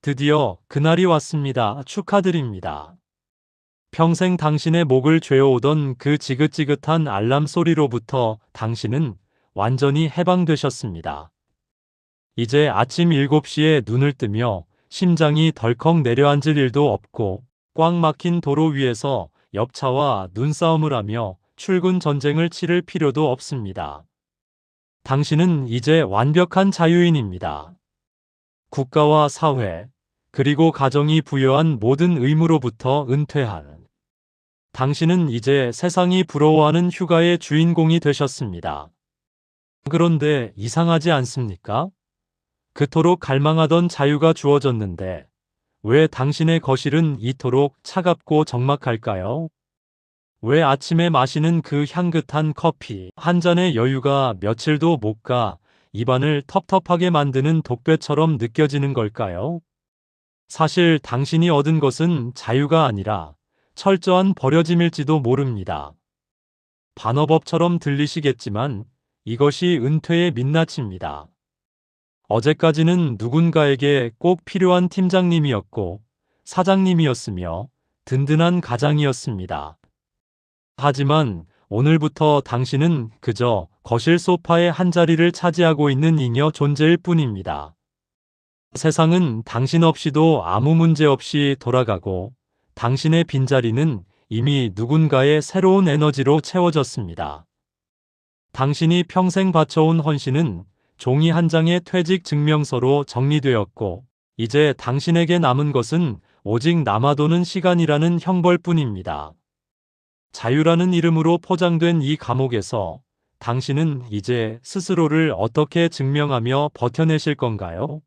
드디어 그날이 왔습니다. 축하드립니다. 평생 당신의 목을 죄어오던 그 지긋지긋한 알람 소리로부터 당신은 완전히 해방되셨습니다. 이제 아침 7시에 눈을 뜨며 심장이 덜컥 내려앉을 일도 없고 꽉 막힌 도로 위에서 옆차와 눈싸움을 하며 출근 전쟁을 치를 필요도 없습니다. 당신은 이제 완벽한 자유인입니다. 국가와 사회, 그리고 가정이 부여한 모든 의무로부터 은퇴한 당신은 이제 세상이 부러워하는 휴가의 주인공이 되셨습니다. 그런데 이상하지 않습니까? 그토록 갈망하던 자유가 주어졌는데 왜 당신의 거실은 이토록 차갑고 적막할까요? 왜 아침에 마시는 그 향긋한 커피 한 잔의 여유가 며칠도 못 가 입안을 텁텁하게 만드는 독배처럼 느껴지는 걸까요? 사실 당신이 얻은 것은 자유가 아니라 철저한 버려짐일지도 모릅니다. 반어법처럼 들리시겠지만 이것이 은퇴의 민낯입니다. 어제까지는 누군가에게 꼭 필요한 팀장님이었고 사장님이었으며 든든한 가장이었습니다. 하지만 오늘부터 당신은 그저 거실 소파의 한자리를 차지하고 있는 잉여 존재일 뿐입니다. 세상은 당신 없이도 아무 문제 없이 돌아가고 당신의 빈자리는 이미 누군가의 새로운 에너지로 채워졌습니다. 당신이 평생 바쳐온 헌신은 종이 한 장의 퇴직 증명서로 정리되었고 이제 당신에게 남은 것은 오직 남아도는 시간이라는 형벌뿐입니다. 자유라는 이름으로 포장된 이 감옥에서 당신은 이제 스스로를 어떻게 증명하며 버텨내실 건가요?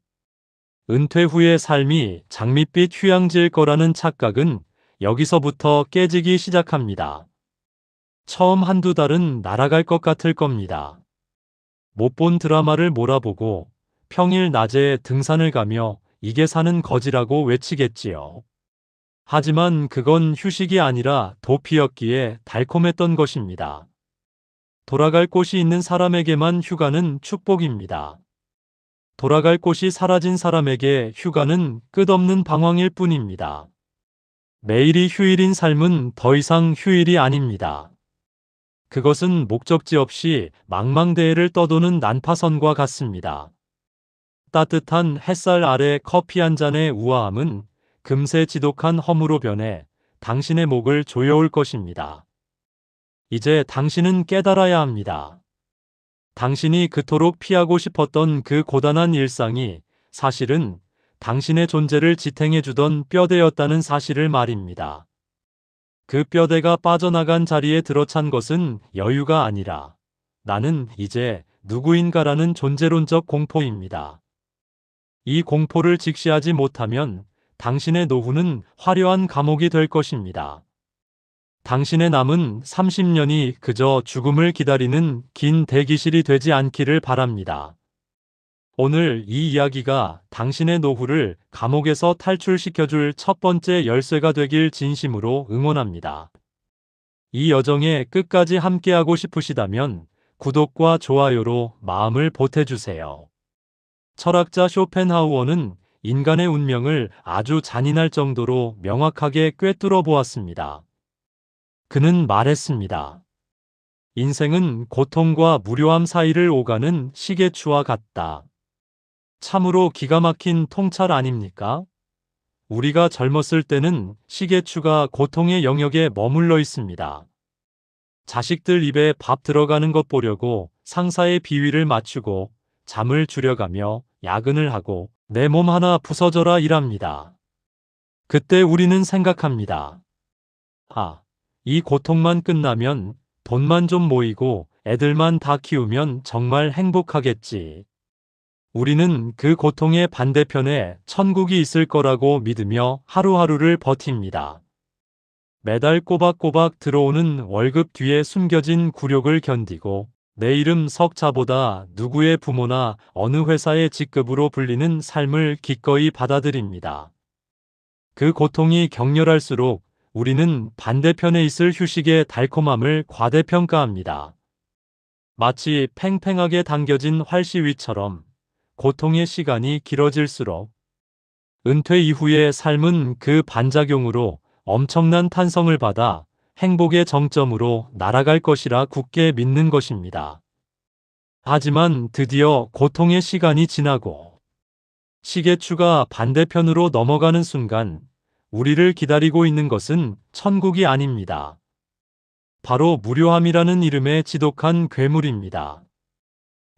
은퇴 후의 삶이 장밋빛 휴양지일 거라는 착각은 여기서부터 깨지기 시작합니다. 처음 한두 달은 날아갈 것 같을 겁니다. 못 본 드라마를 몰아보고 평일 낮에 등산을 가며 이게 사는 거지라고 외치겠지요. 하지만 그건 휴식이 아니라 도피였기에 달콤했던 것입니다. 돌아갈 곳이 있는 사람에게만 휴가는 축복입니다. 돌아갈 곳이 사라진 사람에게 휴가는 끝없는 방황일 뿐입니다. 매일이 휴일인 삶은 더 이상 휴일이 아닙니다. 그것은 목적지 없이 망망대해를 떠도는 난파선과 같습니다. 따뜻한 햇살 아래 커피 한 잔의 우아함은 금세 지독한 허무로 변해 당신의 목을 조여올 것입니다. 이제 당신은 깨달아야 합니다. 당신이 그토록 피하고 싶었던 그 고단한 일상이 사실은 당신의 존재를 지탱해주던 뼈대였다는 사실을 말입니다. 그 뼈대가 빠져나간 자리에 들어찬 것은 여유가 아니라 나는 이제 누구인가라는 존재론적 공포입니다. 이 공포를 직시하지 못하면 당신의 노후는 화려한 감옥이 될 것입니다. 당신의 남은 30년이 그저 죽음을 기다리는 긴 대기실이 되지 않기를 바랍니다. 오늘 이 이야기가 당신의 노후를 감옥에서 탈출시켜줄 첫 번째 열쇠가 되길 진심으로 응원합니다. 이 여정에 끝까지 함께하고 싶으시다면 구독과 좋아요로 마음을 보태주세요. 철학자 쇼펜하우어는 인간의 운명을 아주 잔인할 정도로 명확하게 꿰뚫어 보았습니다. 그는 말했습니다. 인생은 고통과 무료함 사이를 오가는 시계추와 같다. 참으로 기가 막힌 통찰 아닙니까? 우리가 젊었을 때는 시계추가 고통의 영역에 머물러 있습니다. 자식들 입에 밥 들어가는 것 보려고 상사의 비위를 맞추고 잠을 줄여가며 야근을 하고 내 몸 하나 부서져라 일합니다. 그때 우리는 생각합니다. 이 고통만 끝나면 돈만 좀 모이고 애들만 다 키우면 정말 행복하겠지. 우리는 그 고통의 반대편에 천국이 있을 거라고 믿으며 하루하루를 버팁니다. 매달 꼬박꼬박 들어오는 월급 뒤에 숨겨진 굴욕을 견디고 내 이름 석자보다 누구의 부모나 어느 회사의 직급으로 불리는 삶을 기꺼이 받아들입니다. 그 고통이 격렬할수록 우리는 반대편에 있을 휴식의 달콤함을 과대평가합니다. 마치 팽팽하게 당겨진 활시 위처럼 고통의 시간이 길어질수록 은퇴 이후의 삶은 그 반작용으로 엄청난 탄성을 받아 행복의 정점으로 날아갈 것이라 굳게 믿는 것입니다. 하지만 드디어 고통의 시간이 지나고 시계추가 반대편으로 넘어가는 순간 우리를 기다리고 있는 것은 천국이 아닙니다. 바로 무료함이라는 이름의 지독한 괴물입니다.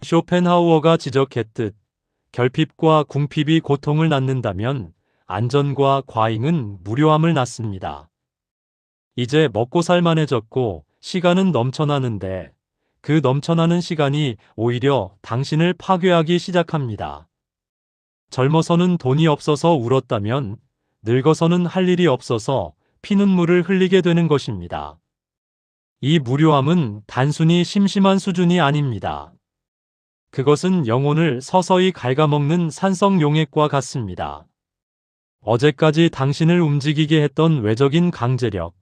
쇼펜하우어가 지적했듯 결핍과 궁핍이 고통을 낳는다면 안전과 과잉은 무료함을 낳습니다. 이제 먹고 살만해졌고 시간은 넘쳐나는데 그 넘쳐나는 시간이 오히려 당신을 파괴하기 시작합니다. 젊어서는 돈이 없어서 울었다면 늙어서는 할 일이 없어서 피눈물을 흘리게 되는 것입니다. 이 무료함은 단순히 심심한 수준이 아닙니다. 그것은 영혼을 서서히 갉아먹는 산성 용액과 같습니다. 어제까지 당신을 움직이게 했던 외적인 강제력,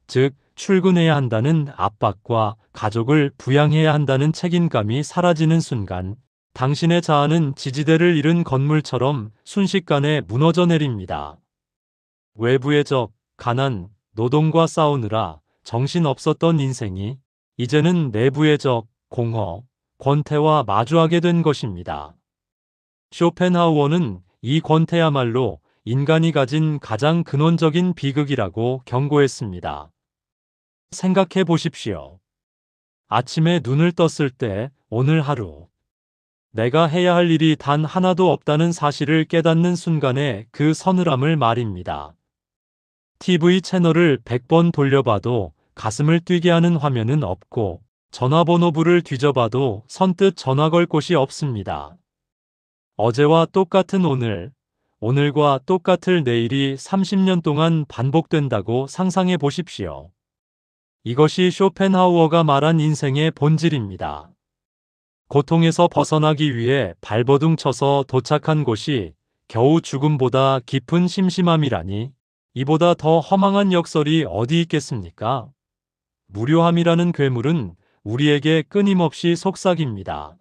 즉 출근해야 한다는 압박과 가족을 부양해야 한다는 책임감이 사라지는 순간 당신의 자아는 지지대를 잃은 건물처럼 순식간에 무너져 내립니다. 외부의 적, 가난, 노동과 싸우느라 정신없었던 인생이 이제는 내부의 적, 공허, 권태와 마주하게 된 것입니다. 쇼펜하우어는 이 권태야말로 인간이 가진 가장 근원적인 비극이라고 경고했습니다. 생각해 보십시오. 아침에 눈을 떴을 때 오늘 하루 내가 해야 할 일이 단 하나도 없다는 사실을 깨닫는 순간의 그 서늘함을 말입니다. TV 채널을 100번 돌려봐도 가슴을 뛰게 하는 화면은 없고 전화번호부를 뒤져봐도 선뜻 전화 걸 곳이 없습니다. 어제와 똑같은 오늘, 오늘과 똑같을 내일이 30년 동안 반복된다고 상상해 보십시오. 이것이 쇼펜하우어가 말한 인생의 본질입니다. 고통에서 벗어나기 위해 발버둥 쳐서 도착한 곳이 겨우 죽음보다 깊은 심심함이라니 이보다 더 허망한 역설이 어디 있겠습니까? 무료함이라는 괴물은 우리에게 끊임없이 속삭입니다.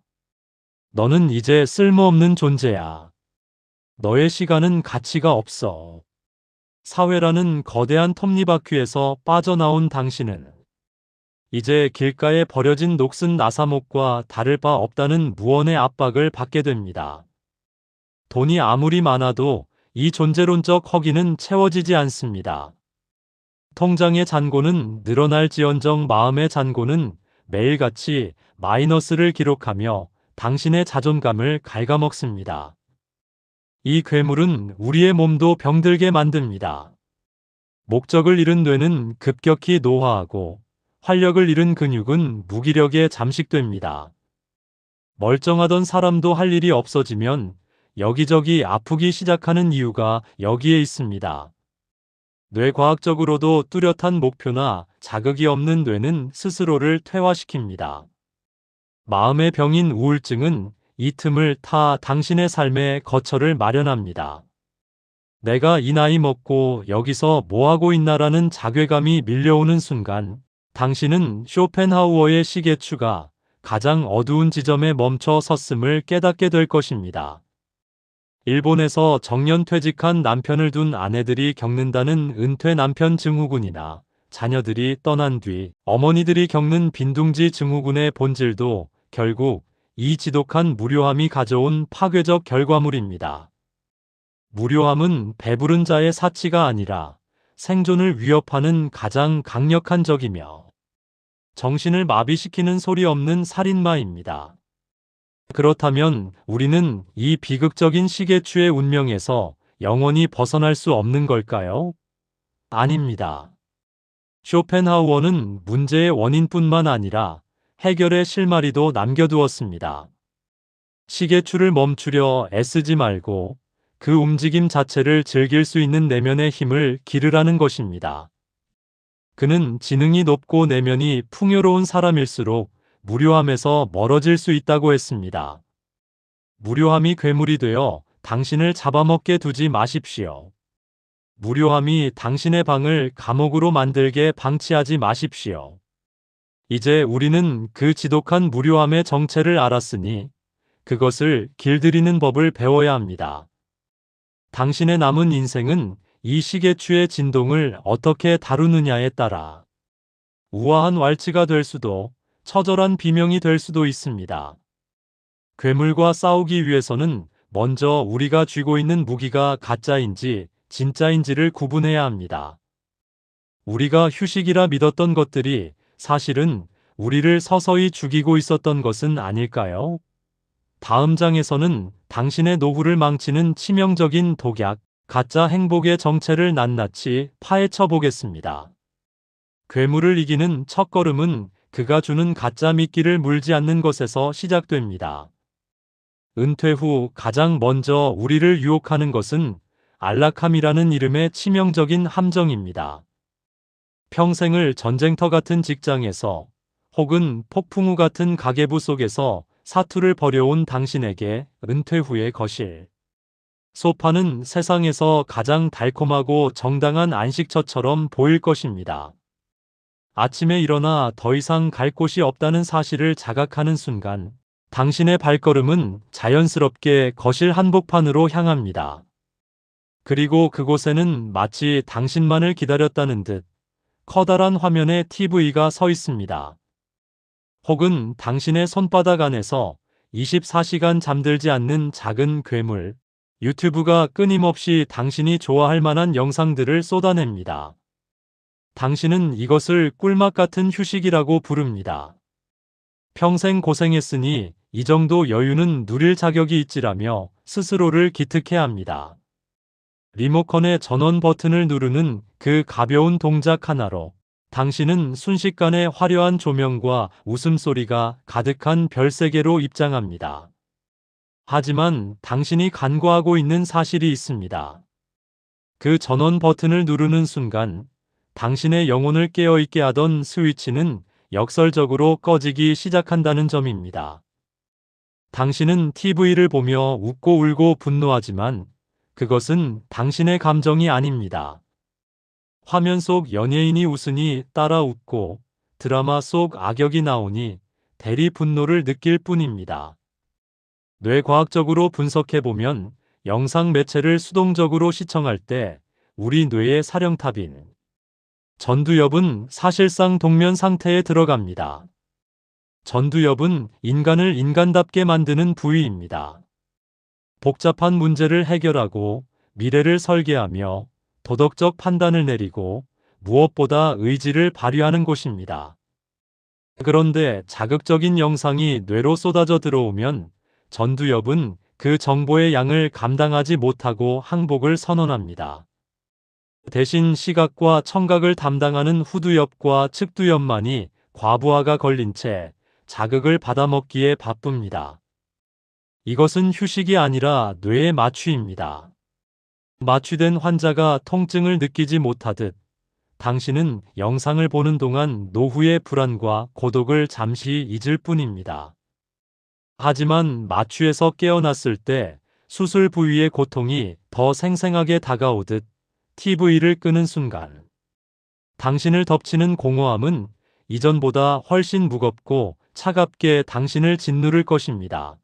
너는 이제 쓸모없는 존재야. 너의 시간은 가치가 없어. 사회라는 거대한 톱니바퀴에서 빠져나온 당신은 이제 길가에 버려진 녹슨 나사목과 다를 바 없다는 무언의 압박을 받게 됩니다. 돈이 아무리 많아도 이 존재론적 허기는 채워지지 않습니다. 통장의 잔고는 늘어날지언정 마음의 잔고는 매일같이 마이너스를 기록하며 당신의 자존감을 갉아먹습니다. 이 괴물은 우리의 몸도 병들게 만듭니다. 목적을 잃은 뇌는 급격히 노화하고 활력을 잃은 근육은 무기력에 잠식됩니다. 멀쩡하던 사람도 할 일이 없어지면 여기저기 아프기 시작하는 이유가 여기에 있습니다. 뇌과학적으로도 뚜렷한 목표나 자극이 없는 뇌는 스스로를 퇴화시킵니다. 마음의 병인 우울증은 이 틈을 타 당신의 삶의 거처를 마련합니다. 내가 이 나이 먹고 여기서 뭐하고 있나라는 자괴감이 밀려오는 순간 당신은 쇼펜하우어의 시계추가 가장 어두운 지점에 멈춰 섰음을 깨닫게 될 것입니다. 일본에서 정년퇴직한 남편을 둔 아내들이 겪는다는 은퇴 남편 증후군이나 자녀들이 떠난 뒤 어머니들이 겪는 빈둥지 증후군의 본질도 결국 이 지독한 무료함이 가져온 파괴적 결과물입니다. 무료함은 배부른 자의 사치가 아니라 생존을 위협하는 가장 강력한 적이며 정신을 마비시키는 소리 없는 살인마입니다. 그렇다면 우리는 이 비극적인 시계추의 운명에서 영원히 벗어날 수 없는 걸까요? 아닙니다. 쇼펜하우어는 문제의 원인뿐만 아니라 해결의 실마리도 남겨두었습니다. 시계추를 멈추려 애쓰지 말고 그 움직임 자체를 즐길 수 있는 내면의 힘을 기르라는 것입니다. 그는 지능이 높고 내면이 풍요로운 사람일수록 무료함에서 멀어질 수 있다고 했습니다. 무료함이 괴물이 되어 당신을 잡아먹게 두지 마십시오. 무료함이 당신의 방을 감옥으로 만들게 방치하지 마십시오. 이제 우리는 그 지독한 무료함의 정체를 알았으니 그것을 길들이는 법을 배워야 합니다. 당신의 남은 인생은 이 시계추의 진동을 어떻게 다루느냐에 따라 우아한 왈츠가 될 수도 처절한 비명이 될 수도 있습니다. 괴물과 싸우기 위해서는 먼저 우리가 쥐고 있는 무기가 가짜인지 진짜인지를 구분해야 합니다. 우리가 휴식이라 믿었던 것들이 사실은 우리를 서서히 죽이고 있었던 것은 아닐까요? 다음 장에서는 당신의 노후를 망치는 치명적인 독약, 가짜 행복의 정체를 낱낱이 파헤쳐 보겠습니다. 괴물을 이기는 첫걸음은 그가 주는 가짜 미끼를 물지 않는 것에서 시작됩니다. 은퇴 후 가장 먼저 우리를 유혹하는 것은 안락함이라는 이름의 치명적인 함정입니다. 평생을 전쟁터 같은 직장에서 혹은 폭풍우 같은 가계부 속에서 사투를 벌여온 당신에게 은퇴 후의 거실 소파는 세상에서 가장 달콤하고 정당한 안식처처럼 보일 것입니다. 아침에 일어나 더 이상 갈 곳이 없다는 사실을 자각하는 순간 당신의 발걸음은 자연스럽게 거실 한복판으로 향합니다. 그리고 그곳에는 마치 당신만을 기다렸다는 듯 커다란 화면에 TV가 서 있습니다. 혹은 당신의 손바닥 안에서 24시간 잠들지 않는 작은 괴물, 유튜브가 끊임없이 당신이 좋아할 만한 영상들을 쏟아냅니다. 당신은 이것을 꿀맛 같은 휴식이라고 부릅니다. 평생 고생했으니 이 정도 여유는 누릴 자격이 있지라며 스스로를 기특해 합니다. 리모컨의 전원 버튼을 누르는 그 가벼운 동작 하나로 당신은 순식간에 화려한 조명과 웃음소리가 가득한 별세계로 입장합니다. 하지만 당신이 간과하고 있는 사실이 있습니다. 그 전원 버튼을 누르는 순간 당신의 영혼을 깨어있게 하던 스위치는 역설적으로 꺼지기 시작한다는 점입니다. 당신은 TV를 보며 웃고 울고 분노하지만 그것은 당신의 감정이 아닙니다. 화면 속 연예인이 웃으니 따라 웃고 드라마 속 악역이 나오니 대리 분노를 느낄 뿐입니다. 뇌과학적으로 분석해보면 영상 매체를 수동적으로 시청할 때 우리 뇌의 사령탑인 전두엽은 사실상 동면 상태에 들어갑니다. 전두엽은 인간을 인간답게 만드는 부위입니다. 복잡한 문제를 해결하고 미래를 설계하며 도덕적 판단을 내리고 무엇보다 의지를 발휘하는 곳입니다. 그런데 자극적인 영상이 뇌로 쏟아져 들어오면 전두엽은 그 정보의 양을 감당하지 못하고 항복을 선언합니다. 대신 시각과 청각을 담당하는 후두엽과 측두엽만이 과부하가 걸린 채 자극을 받아먹기에 바쁩니다. 이것은 휴식이 아니라 뇌의 마취입니다. 마취된 환자가 통증을 느끼지 못하듯 당신은 영상을 보는 동안 노후의 불안과 고독을 잠시 잊을 뿐입니다. 하지만 마취에서 깨어났을 때 수술 부위의 고통이 더 생생하게 다가오듯 TV를 끄는 순간 당신을 덮치는 공허함은 이전보다 훨씬 무겁고 차갑게 당신을 짓누를 것입니다.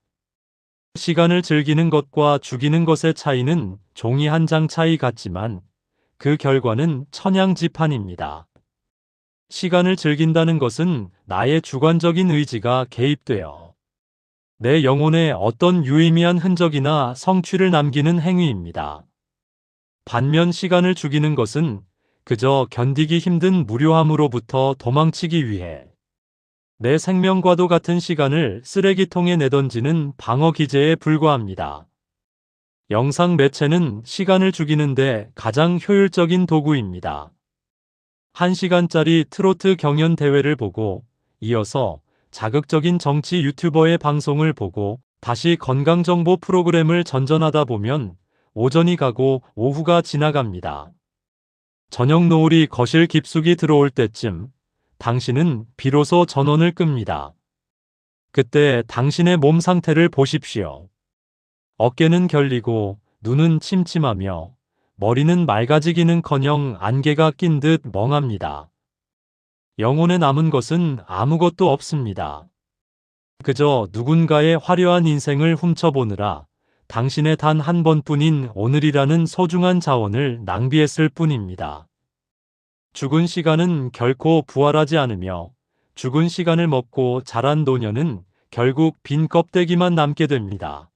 시간을 즐기는 것과 죽이는 것의 차이는 종이 한 장 차이 같지만 그 결과는 천양지판입니다. 시간을 즐긴다는 것은 나의 주관적인 의지가 개입되어 내 영혼에 어떤 유의미한 흔적이나 성취를 남기는 행위입니다. 반면 시간을 죽이는 것은 그저 견디기 힘든 무료함으로부터 도망치기 위해 내 생명과도 같은 시간을 쓰레기통에 내던지는 방어 기제에 불과합니다. 영상 매체는 시간을 죽이는데 가장 효율적인 도구입니다. 1시간짜리 트로트 경연 대회를 보고 이어서 자극적인 정치 유튜버의 방송을 보고 다시 건강정보 프로그램을 전전하다 보면 오전이 가고 오후가 지나갑니다. 저녁 노을이 거실 깊숙이 들어올 때쯤 당신은 비로소 전원을 끕니다. 그때 당신의 몸 상태를 보십시오. 어깨는 결리고 눈은 침침하며 머리는 맑아지기는커녕 안개가 낀 듯 멍합니다. 영혼에 남은 것은 아무것도 없습니다. 그저 누군가의 화려한 인생을 훔쳐보느라 당신의 단 한 번뿐인 오늘이라는 소중한 자원을 낭비했을 뿐입니다. 죽은 시간은 결코 부활하지 않으며 죽은 시간을 먹고 자란 노년은 결국 빈 껍데기만 남게 됩니다.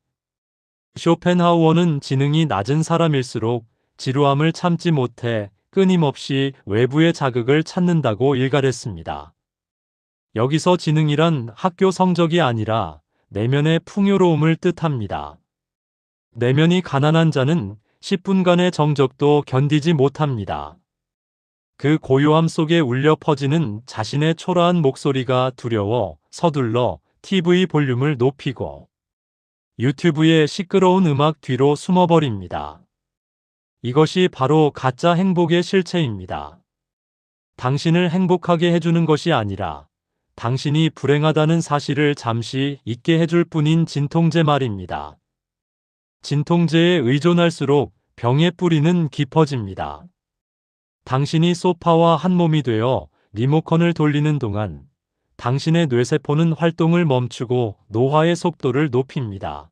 쇼펜하우어는 지능이 낮은 사람일수록 지루함을 참지 못해 끊임없이 외부의 자극을 찾는다고 일갈했습니다. 여기서 지능이란 학교 성적이 아니라 내면의 풍요로움을 뜻합니다. 내면이 가난한 자는 10분간의 정적도 견디지 못합니다. 그 고요함 속에 울려 퍼지는 자신의 초라한 목소리가 두려워 서둘러 TV 볼륨을 높이고 유튜브의 시끄러운 음악 뒤로 숨어버립니다. 이것이 바로 가짜 행복의 실체입니다. 당신을 행복하게 해주는 것이 아니라 당신이 불행하다는 사실을 잠시 잊게 해줄 뿐인 진통제 말입니다. 진통제에 의존할수록 병의 뿌리는 깊어집니다. 당신이 소파와 한몸이 되어 리모컨을 돌리는 동안 당신의 뇌세포는 활동을 멈추고 노화의 속도를 높입니다.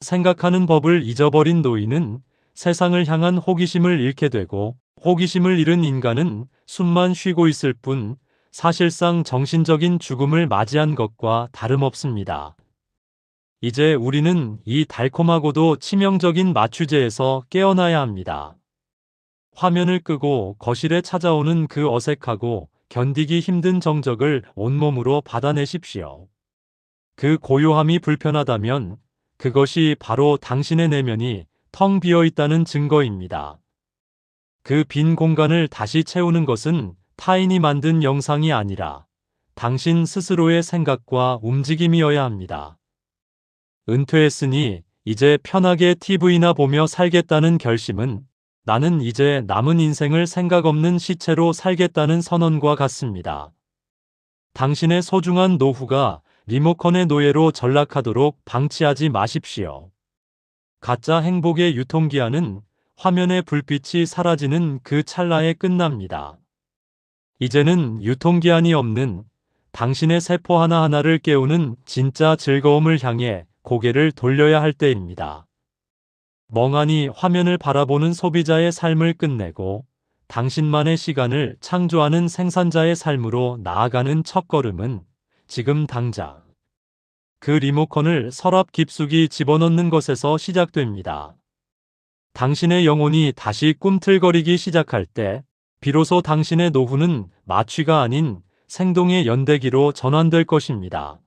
생각하는 법을 잊어버린 노인은 세상을 향한 호기심을 잃게 되고 호기심을 잃은 인간은 숨만 쉬고 있을 뿐 사실상 정신적인 죽음을 맞이한 것과 다름없습니다. 이제 우리는 이 달콤하고도 치명적인 마취제에서 깨어나야 합니다. 화면을 끄고 거실에 찾아오는 그 어색하고 견디기 힘든 정적을 온몸으로 받아내십시오. 그 고요함이 불편하다면 그것이 바로 당신의 내면이 텅 비어 있다는 증거입니다. 그 빈 공간을 다시 채우는 것은 타인이 만든 영상이 아니라 당신 스스로의 생각과 움직임이어야 합니다. 은퇴했으니 이제 편하게 TV나 보며 살겠다는 결심은 나는 이제 남은 인생을 생각 없는 시체로 살겠다는 선언과 같습니다. 당신의 소중한 노후가 리모컨의 노예로 전락하도록 방치하지 마십시오. 가짜 행복의 유통기한은 화면의 불빛이 사라지는 그 찰나에 끝납니다. 이제는 유통기한이 없는 당신의 세포 하나하나를 깨우는 진짜 즐거움을 향해 고개를 돌려야 할 때입니다. 멍하니 화면을 바라보는 소비자의 삶을 끝내고 당신만의 시간을 창조하는 생산자의 삶으로 나아가는 첫걸음은 지금 당장 그 리모컨을 서랍 깊숙이 집어넣는 것에서 시작됩니다. 당신의 영혼이 다시 꿈틀거리기 시작할 때 비로소 당신의 노후는 마취가 아닌 생동의 연대기로 전환될 것입니다.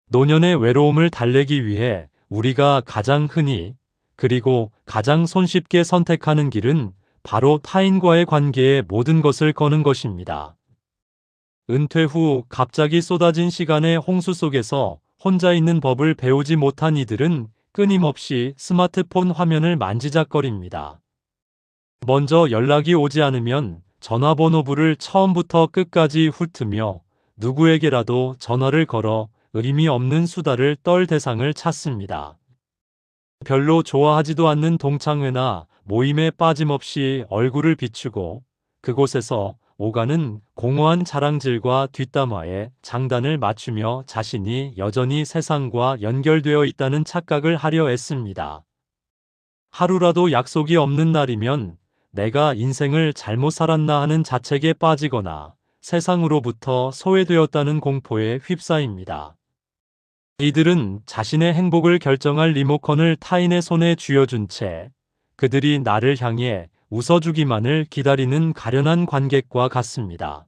노년의 외로움을 달래기 위해 우리가 가장 흔히 그리고 가장 손쉽게 선택하는 길은 바로 타인과의 관계에 모든 것을 거는 것입니다. 은퇴 후 갑자기 쏟아진 시간의 홍수 속에서 혼자 있는 법을 배우지 못한 이들은 끊임없이 스마트폰 화면을 만지작거립니다. 먼저 연락이 오지 않으면 전화번호부를 처음부터 끝까지 훑으며 누구에게라도 전화를 걸어 의미 없는 수다를 떨 대상을 찾습니다. 별로 좋아하지도 않는 동창회나 모임에 빠짐없이 얼굴을 비추고 그곳에서 오가는 공허한 자랑질과 뒷담화에 장단을 맞추며 자신이 여전히 세상과 연결되어 있다는 착각을 하려 애씁니다. 하루라도 약속이 없는 날이면 내가 인생을 잘못 살았나 하는 자책에 빠지거나 세상으로부터 소외되었다는 공포에 휩싸입니다. 이들은 자신의 행복을 결정할 리모컨을 타인의 손에 쥐어준 채 그들이 나를 향해 웃어주기만을 기다리는 가련한 관객과 같습니다.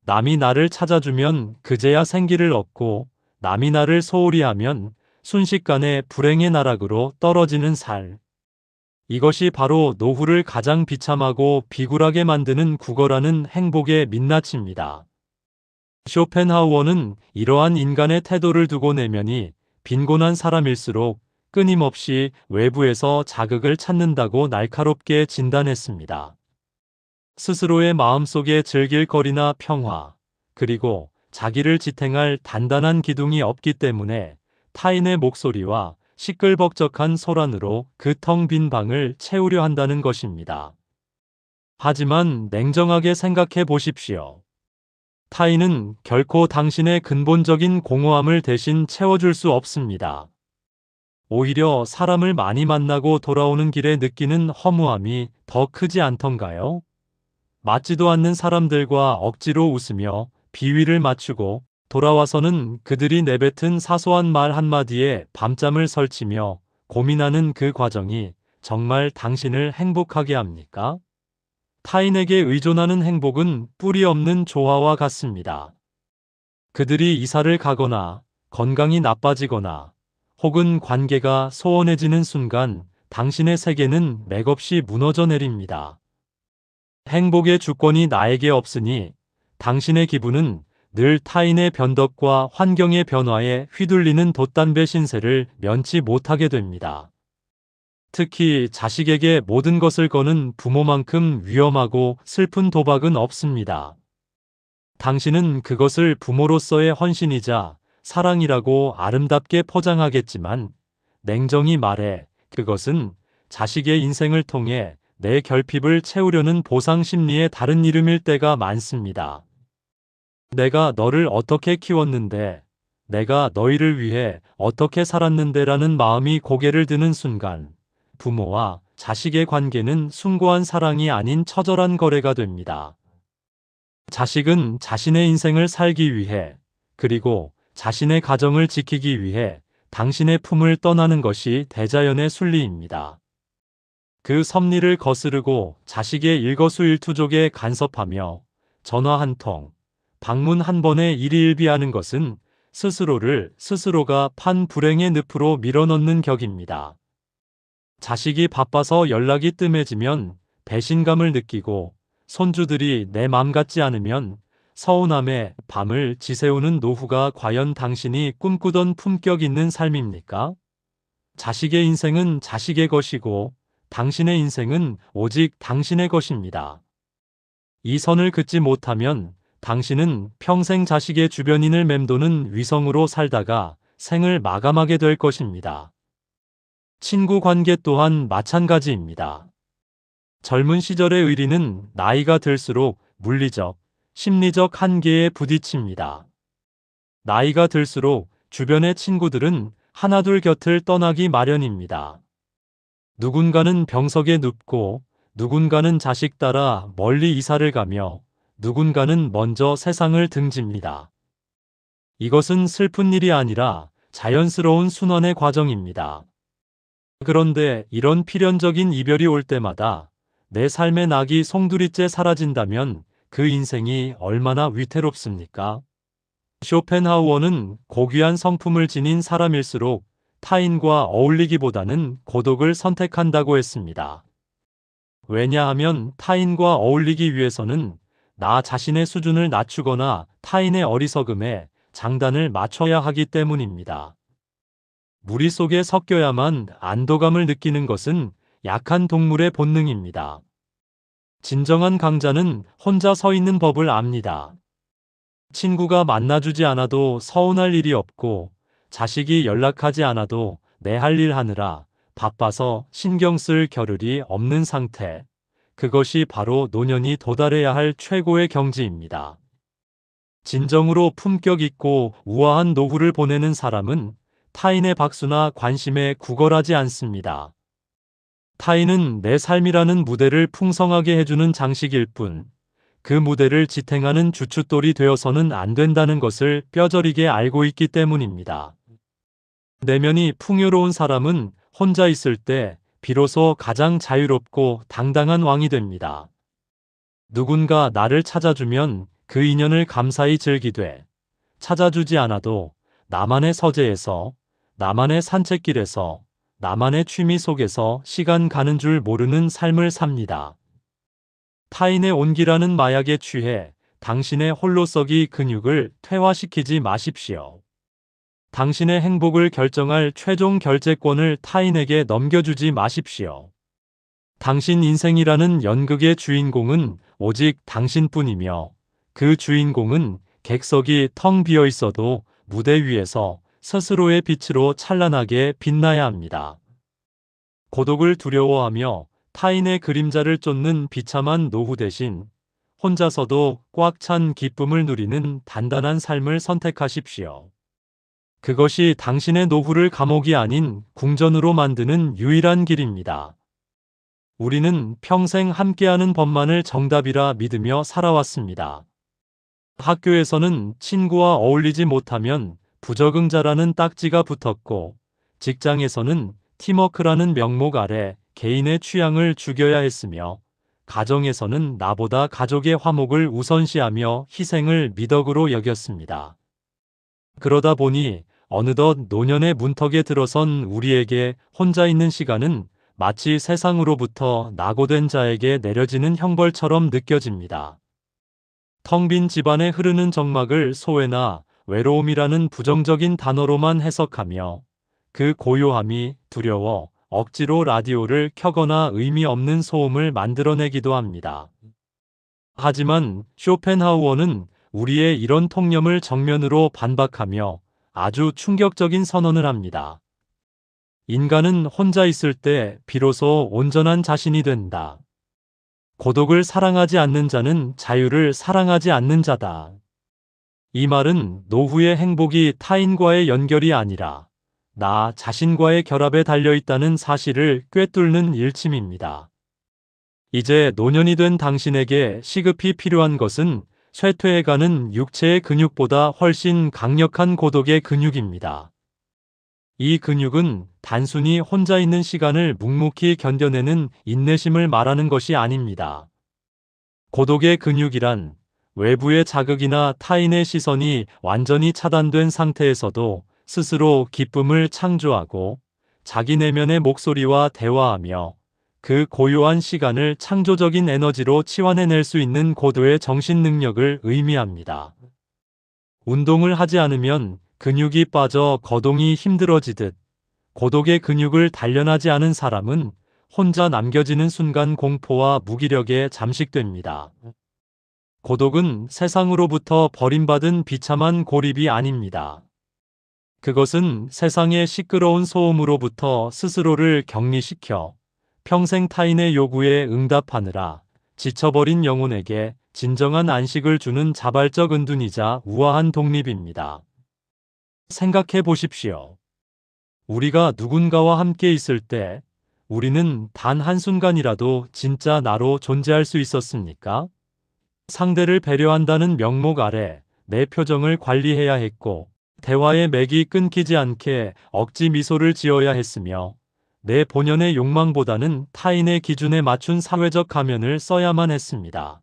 남이 나를 찾아주면 그제야 생기를 얻고 남이 나를 소홀히 하면 순식간에 불행의 나락으로 떨어지는 살. 이것이 바로 노후를 가장 비참하고 비굴하게 만드는 국어라는 행복의 민낯입니다. 쇼펜하우어는 이러한 인간의 태도를 두고 내면이 빈곤한 사람일수록 끊임없이 외부에서 자극을 찾는다고 날카롭게 진단했습니다. 스스로의 마음속에 즐길 거리나 평화, 그리고 자기를 지탱할 단단한 기둥이 없기 때문에 타인의 목소리와 시끌벅적한 소란으로 그 텅 빈 방을 채우려 한다는 것입니다. 하지만 냉정하게 생각해 보십시오. 타인은 결코 당신의 근본적인 공허함을 대신 채워줄 수 없습니다. 오히려 사람을 많이 만나고 돌아오는 길에 느끼는 허무함이 더 크지 않던가요? 맞지도 않는 사람들과 억지로 웃으며 비위를 맞추고 돌아와서는 그들이 내뱉은 사소한 말 한마디에 밤잠을 설치며 고민하는 그 과정이 정말 당신을 행복하게 합니까? 타인에게 의존하는 행복은 뿌리 없는 조화와 같습니다. 그들이 이사를 가거나 건강이 나빠지거나 혹은 관계가 소원해지는 순간 당신의 세계는 맥없이 무너져 내립니다. 행복의 주권이 나에게 없으니 당신의 기분은 늘 타인의 변덕과 환경의 변화에 휘둘리는 돛담배 신세를 면치 못하게 됩니다. 특히 자식에게 모든 것을 거는 부모만큼 위험하고 슬픈 도박은 없습니다. 당신은 그것을 부모로서의 헌신이자 사랑이라고 아름답게 포장하겠지만 냉정히 말해 그것은 자식의 인생을 통해 내 결핍을 채우려는 보상 심리의 다른 이름일 때가 많습니다. 내가 너를 어떻게 키웠는데, 내가 너희를 위해 어떻게 살았는데라는 마음이 고개를 드는 순간 부모와 자식의 관계는 숭고한 사랑이 아닌 처절한 거래가 됩니다. 자식은 자신의 인생을 살기 위해 그리고 자신의 가정을 지키기 위해 당신의 품을 떠나는 것이 대자연의 순리입니다. 그 섭리를 거스르고 자식의 일거수일투족에 간섭하며 전화 한 통, 방문 한 번에 일희일비하는 것은 스스로를 스스로가 판 불행의 늪으로 밀어넣는 격입니다. 자식이 바빠서 연락이 뜸해지면 배신감을 느끼고 손주들이 내 맘 같지 않으면 서운함에 밤을 지새우는 노후가 과연 당신이 꿈꾸던 품격 있는 삶입니까? 자식의 인생은 자식의 것이고 당신의 인생은 오직 당신의 것입니다. 이 선을 긋지 못하면 당신은 평생 자식의 주변인을 맴도는 위성으로 살다가 생을 마감하게 될 것입니다. 친구 관계 또한 마찬가지입니다. 젊은 시절의 의리는 나이가 들수록 물리적, 심리적 한계에 부딪힙니다. 나이가 들수록 주변의 친구들은 하나둘 곁을 떠나기 마련입니다. 누군가는 병석에 눕고 누군가는 자식 따라 멀리 이사를 가며 누군가는 먼저 세상을 등집니다. 이것은 슬픈 일이 아니라 자연스러운 순환의 과정입니다. 그런데 이런 필연적인 이별이 올 때마다 내 삶의 낙이 송두리째 사라진다면 그 인생이 얼마나 위태롭습니까? 쇼펜하우어는 고귀한 성품을 지닌 사람일수록 타인과 어울리기보다는 고독을 선택한다고 했습니다. 왜냐하면 타인과 어울리기 위해서는 나 자신의 수준을 낮추거나 타인의 어리석음에 장단을 맞춰야 하기 때문입니다. 무리 속에 섞여야만 안도감을 느끼는 것은 약한 동물의 본능입니다. 진정한 강자는 혼자 서 있는 법을 압니다. 친구가 만나주지 않아도 서운할 일이 없고 자식이 연락하지 않아도 내 할 일 하느라 바빠서 신경 쓸 겨를이 없는 상태. 그것이 바로 노년이 도달해야 할 최고의 경지입니다. 진정으로 품격 있고 우아한 노후를 보내는 사람은 타인의 박수나 관심에 구걸하지 않습니다. 타인은 내 삶이라는 무대를 풍성하게 해주는 장식일 뿐, 그 무대를 지탱하는 주춧돌이 되어서는 안 된다는 것을 뼈저리게 알고 있기 때문입니다. 내면이 풍요로운 사람은 혼자 있을 때 비로소 가장 자유롭고 당당한 왕이 됩니다. 누군가 나를 찾아주면 그 인연을 감사히 즐기되, 찾아주지 않아도 나만의 서재에서, 나만의 산책길에서, 나만의 취미 속에서 시간 가는 줄 모르는 삶을 삽니다. 타인의 온기라는 마약에 취해 당신의 홀로서기 근육을 퇴화시키지 마십시오. 당신의 행복을 결정할 최종 결재권을 타인에게 넘겨주지 마십시오. 당신 인생이라는 연극의 주인공은 오직 당신뿐이며 그 주인공은 객석이 텅 비어 있어도 무대 위에서 스스로의 빛으로 찬란하게 빛나야 합니다. 고독을 두려워하며 타인의 그림자를 쫓는 비참한 노후 대신 혼자서도 꽉 찬 기쁨을 누리는 단단한 삶을 선택하십시오. 그것이 당신의 노후를 감옥이 아닌 궁전으로 만드는 유일한 길입니다. 우리는 평생 함께하는 법만을 정답이라 믿으며 살아왔습니다. 학교에서는 친구와 어울리지 못하면 부적응자라는 딱지가 붙었고, 직장에서는 팀워크라는 명목 아래 개인의 취향을 죽여야 했으며, 가정에서는 나보다 가족의 화목을 우선시하며 희생을 미덕으로 여겼습니다. 그러다 보니 어느덧 노년의 문턱에 들어선 우리에게 혼자 있는 시간은 마치 세상으로부터 낙오된 자에게 내려지는 형벌처럼 느껴집니다. 텅 빈 집안에 흐르는 정막을 소외나 외로움이라는 부정적인 단어로만 해석하며 그 고요함이 두려워 억지로 라디오를 켜거나 의미 없는 소음을 만들어내기도 합니다. 하지만 쇼펜하우어는 우리의 이런 통념을 정면으로 반박하며 아주 충격적인 선언을 합니다. 인간은 혼자 있을 때 비로소 온전한 자신이 된다. 고독을 사랑하지 않는 자는 자유를 사랑하지 않는 자다. 이 말은 노후의 행복이 타인과의 연결이 아니라 나 자신과의 결합에 달려있다는 사실을 꿰뚫는 일침입니다. 이제 노년이 된 당신에게 시급히 필요한 것은 쇠퇴해가는 육체의 근육보다 훨씬 강력한 고독의 근육입니다. 이 근육은 단순히 혼자 있는 시간을 묵묵히 견뎌내는 인내심을 말하는 것이 아닙니다. 고독의 근육이란 외부의 자극이나 타인의 시선이 완전히 차단된 상태에서도 스스로 기쁨을 창조하고 자기 내면의 목소리와 대화하며 그 고요한 시간을 창조적인 에너지로 치환해낼 수 있는 고도의 정신 능력을 의미합니다. 운동을 하지 않으면 근육이 빠져 거동이 힘들어지듯 고독의 근육을 단련하지 않은 사람은 혼자 남겨지는 순간 공포와 무기력에 잠식됩니다. 고독은 세상으로부터 버림받은 비참한 고립이 아닙니다. 그것은 세상의 시끄러운 소음으로부터 스스로를 격리시켜 평생 타인의 요구에 응답하느라 지쳐버린 영혼에게 진정한 안식을 주는 자발적 은둔이자 우아한 독립입니다. 생각해 보십시오. 우리가 누군가와 함께 있을 때 우리는 단 한순간이라도 진짜 나로 존재할 수 있었습니까? 상대를 배려한다는 명목 아래 내 표정을 관리해야 했고, 대화의 맥이 끊기지 않게 억지 미소를 지어야 했으며, 내 본연의 욕망보다는 타인의 기준에 맞춘 사회적 가면을 써야만 했습니다.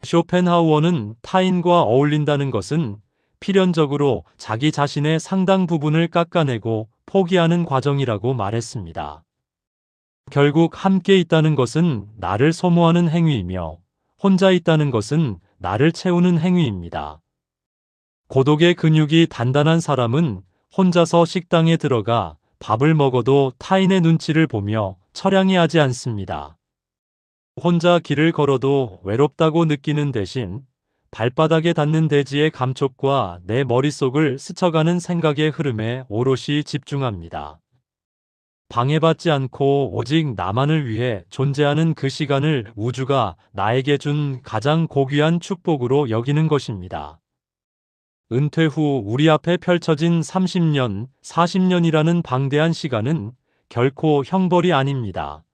쇼펜하우어는 타인과 어울린다는 것은 필연적으로 자기 자신의 상당 부분을 깎아내고 포기하는 과정이라고 말했습니다. 결국 함께 있다는 것은 나를 소모하는 행위이며 혼자 있다는 것은 나를 채우는 행위입니다. 고독의 근육이 단단한 사람은 혼자서 식당에 들어가 밥을 먹어도 타인의 눈치를 보며 처량해하지 않습니다. 혼자 길을 걸어도 외롭다고 느끼는 대신 발바닥에 닿는 대지의 감촉과 내 머릿속을 스쳐가는 생각의 흐름에 오롯이 집중합니다. 방해받지 않고 오직 나만을 위해 존재하는 그 시간을 우주가 나에게 준 가장 고귀한 축복으로 여기는 것입니다. 은퇴 후 우리 앞에 펼쳐진 30년, 40년이라는 방대한 시간은 결코 형벌이 아닙니다.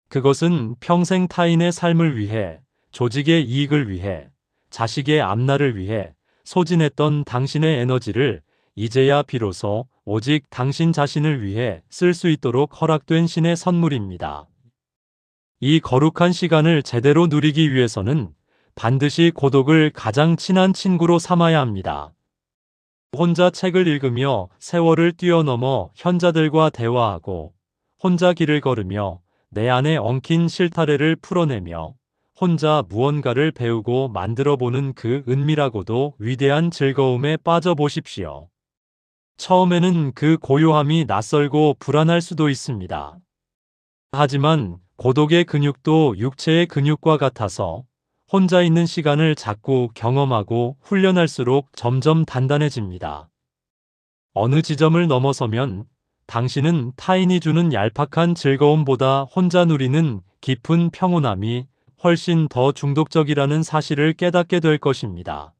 그것은 평생 타인의 삶을 위해, 조직의 이익을 위해, 자식의 앞날을 위해 소진했던 당신의 에너지를 이제야 비로소 오직 당신 자신을 위해 쓸 수 있도록 허락된 신의 선물입니다. 이 거룩한 시간을 제대로 누리기 위해서는 반드시 고독을 가장 친한 친구로 삼아야 합니다. 혼자 책을 읽으며 세월을 뛰어넘어 현자들과 대화하고, 혼자 길을 걸으며 내 안에 엉킨 실타래를 풀어내며 혼자 무언가를 배우고 만들어보는 그 은밀하고도 위대한 즐거움에 빠져보십시오. 처음에는 그 고요함이 낯설고 불안할 수도 있습니다. 하지만 고독의 근육도 육체의 근육과 같아서 혼자 있는 시간을 자꾸 경험하고 훈련할수록 점점 단단해집니다. 어느 지점을 넘어서면 당신은 타인이 주는 얄팍한 즐거움보다 혼자 누리는 깊은 평온함이 훨씬 더 중독적이라는 사실을 깨닫게 될 것입니다.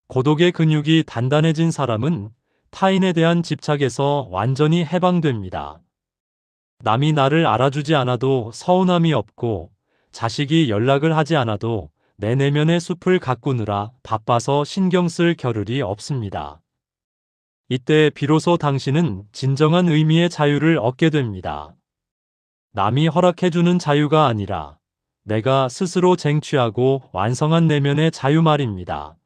고독의 근육이 단단해진 사람은 타인에 대한 집착에서 완전히 해방됩니다. 남이 나를 알아주지 않아도 서운함이 없고 자식이 연락을 하지 않아도 내 내면의 숲을 가꾸느라 바빠서 신경 쓸 겨를이 없습니다. 이때 비로소 당신은 진정한 의미의 자유를 얻게 됩니다. 남이 허락해주는 자유가 아니라 내가 스스로 쟁취하고 완성한 내면의 자유 말입니다.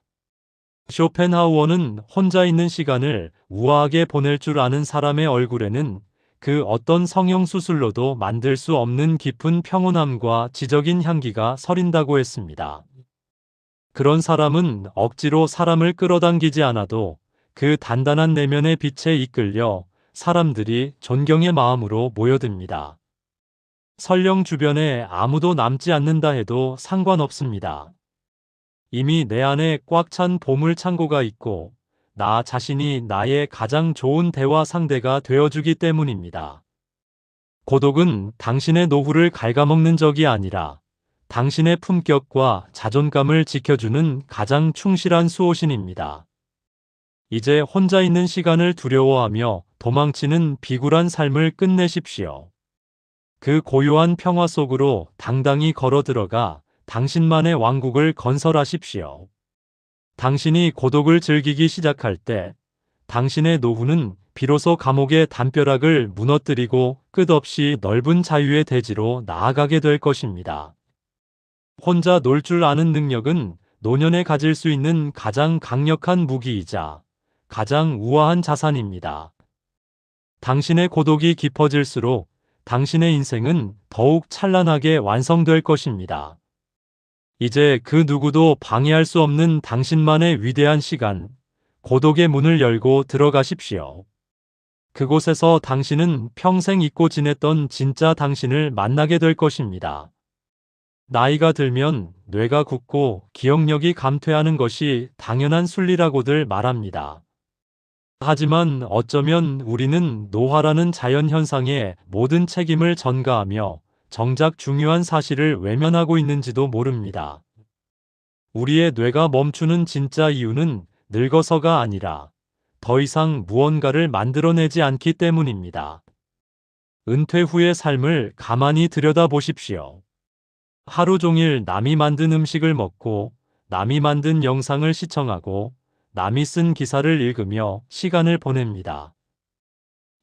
쇼펜하우어는 혼자 있는 시간을 우아하게 보낼 줄 아는 사람의 얼굴에는 그 어떤 성형수술로도 만들 수 없는 깊은 평온함과 지적인 향기가 서린다고 했습니다. 그런 사람은 억지로 사람을 끌어당기지 않아도 그 단단한 내면의 빛에 이끌려 사람들이 존경의 마음으로 모여듭니다. 설령 주변에 아무도 남지 않는다 해도 상관없습니다. 이미 내 안에 꽉 찬 보물 창고가 있고 나 자신이 나의 가장 좋은 대화 상대가 되어주기 때문입니다. 고독은 당신의 노후를 갉아먹는 적이 아니라 당신의 품격과 자존감을 지켜주는 가장 충실한 수호신입니다. 이제 혼자 있는 시간을 두려워하며 도망치는 비굴한 삶을 끝내십시오. 그 고요한 평화 속으로 당당히 걸어 들어가 당신만의 왕국을 건설하십시오. 당신이 고독을 즐기기 시작할 때 당신의 노후는 비로소 감옥의 담벼락을 무너뜨리고 끝없이 넓은 자유의 대지로 나아가게 될 것입니다. 혼자 놀 줄 아는 능력은 노년에 가질 수 있는 가장 강력한 무기이자 가장 우아한 자산입니다. 당신의 고독이 깊어질수록 당신의 인생은 더욱 찬란하게 완성될 것입니다. 이제 그 누구도 방해할 수 없는 당신만의 위대한 시간, 고독의 문을 열고 들어가십시오. 그곳에서 당신은 평생 잊고 지냈던 진짜 당신을 만나게 될 것입니다. 나이가 들면 뇌가 굳고 기억력이 감퇴하는 것이 당연한 순리라고들 말합니다. 하지만 어쩌면 우리는 노화라는 자연현상에 모든 책임을 전가하며 정작 중요한 사실을 외면하고 있는지도 모릅니다. 우리의 뇌가 멈추는 진짜 이유는 늙어서가 아니라 더 이상 무언가를 만들어내지 않기 때문입니다. 은퇴 후의 삶을 가만히 들여다보십시오. 하루 종일 남이 만든 음식을 먹고 남이 만든 영상을 시청하고 남이 쓴 기사를 읽으며 시간을 보냅니다.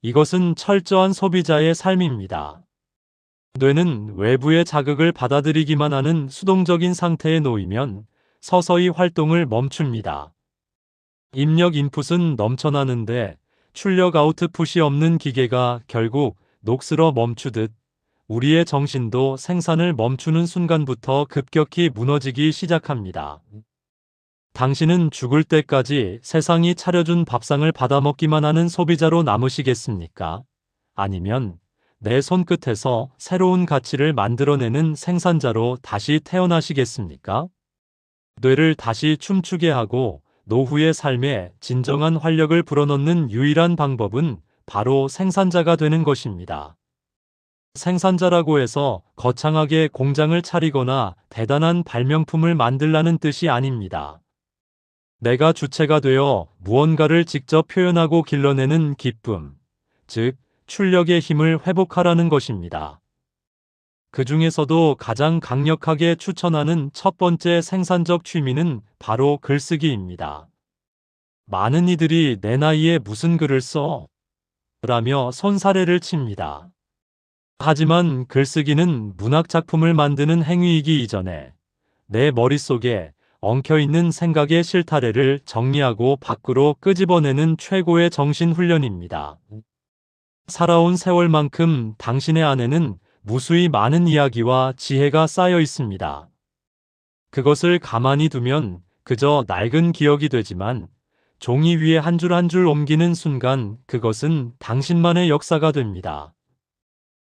이것은 철저한 소비자의 삶입니다. 뇌는 외부의 자극을 받아들이기만 하는 수동적인 상태에 놓이면 서서히 활동을 멈춥니다. 입력 인풋은 넘쳐나는데 출력 아웃풋이 없는 기계가 결국 녹슬어 멈추듯 우리의 정신도 생산을 멈추는 순간부터 급격히 무너지기 시작합니다. 당신은 죽을 때까지 세상이 차려준 밥상을 받아먹기만 하는 소비자로 남으시겠습니까? 아니면 내 손끝에서 새로운 가치를 만들어내는 생산자로 다시 태어나시겠습니까? 뇌를 다시 춤추게 하고 노후의 삶에 진정한 활력을 불어넣는 유일한 방법은 바로 생산자가 되는 것입니다. 생산자라고 해서 거창하게 공장을 차리거나 대단한 발명품을 만들라는 뜻이 아닙니다. 내가 주체가 되어 무언가를 직접 표현하고 길러내는 기쁨, 즉 출력의 힘을 회복하라는 것입니다. 그 중에서도 가장 강력하게 추천하는 첫 번째 생산적 취미는 바로 글쓰기입니다. 많은 이들이 내 나이에 무슨 글을 써? 라며 손사래를 칩니다. 하지만 글쓰기는 문학작품을 만드는 행위이기 이전에 내 머릿속에 엉켜있는 생각의 실타래를 정리하고 밖으로 끄집어내는 최고의 정신훈련입니다. 살아온 세월만큼 당신의 안에는 무수히 많은 이야기와 지혜가 쌓여 있습니다. 그것을 가만히 두면 그저 낡은 기억이 되지만 종이 위에 한 줄 한 줄 옮기는 순간 그것은 당신만의 역사가 됩니다.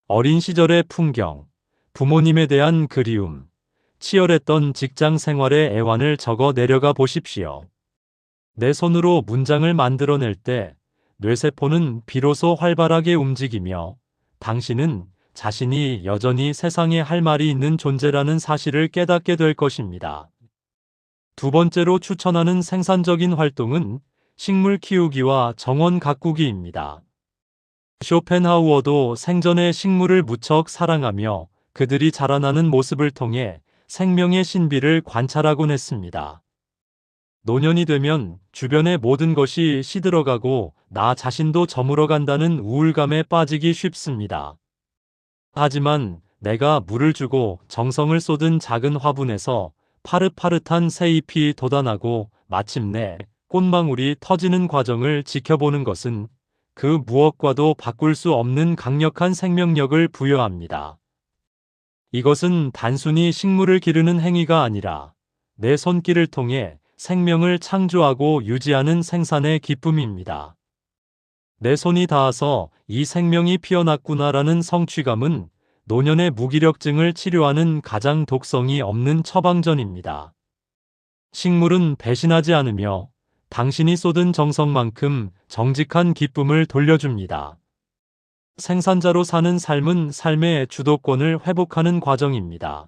어린 시절의 풍경, 부모님에 대한 그리움, 치열했던 직장 생활의 애환을 적어 내려가 보십시오. 내 손으로 문장을 만들어낼 때 뇌세포는 비로소 활발하게 움직이며 당신은 자신이 여전히 세상에 할 말이 있는 존재라는 사실을 깨닫게 될 것입니다. 두 번째로 추천하는 생산적인 활동은 식물 키우기와 정원 가꾸기입니다. 쇼펜하우어도 생전에 식물을 무척 사랑하며 그들이 자라나는 모습을 통해 생명의 신비를 관찰하곤 했습니다. 노년이 되면 주변의 모든 것이 시들어가고 나 자신도 저물어간다는 우울감에 빠지기 쉽습니다. 하지만 내가 물을 주고 정성을 쏟은 작은 화분에서 파릇파릇한 새잎이 돋아나고 마침내 꽃망울이 터지는 과정을 지켜보는 것은 그 무엇과도 바꿀 수 없는 강력한 생명력을 부여합니다. 이것은 단순히 식물을 기르는 행위가 아니라 내 손길을 통해 생명을 창조하고 유지하는 생산의 기쁨입니다. 내 손이 닿아서 이 생명이 피어났구나라는 성취감은 노년의 무기력증을 치료하는 가장 독성이 없는 처방전입니다. 식물은 배신하지 않으며 당신이 쏟은 정성만큼 정직한 기쁨을 돌려줍니다. 생산자로 사는 삶은 삶의 주도권을 회복하는 과정입니다.